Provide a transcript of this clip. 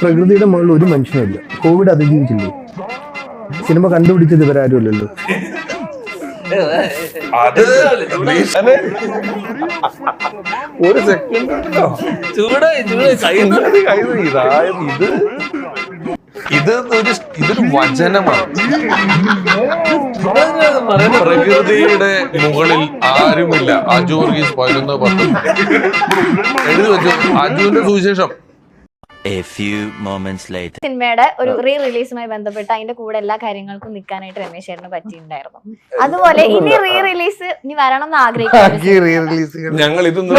പ്രകൃതിയുടെ മുകളിൽ ഒരു മനുഷ്യനില്ല. കോവിഡ് അതിജീവിച്ചില്ലേ? സിനിമ കണ്ടുപിടിച്ചത് ഇവരാരുമല്ലല്ലോ. ഒരു സെക്കൻഡ് ഇതൊരു വചനമാണ്. പ്രകൃതിയുടെ മുകളിൽ ആരുമില്ല. അജു വർഗീസ് 11:10 എഴുതി വെച്ചു. അജുവിന്റെ സുവിശേഷം. സിനിമയുടെ ഒരു റീ റിലീസുമായി ബന്ധപ്പെട്ട് അതിന്റെ കൂടെ എല്ലാ കാര്യങ്ങൾക്കും നിൽക്കാനായിട്ട് രമേശ് ചേട്ടന് പറ്റിയിട്ടുണ്ടായിരുന്നു. അതുപോലെ ഇനി റീ റിലീസ് ഇനി വരണം എന്ന് ആഗ്രഹിക്കുന്നു. ഞങ്ങൾ ഇതൊന്നും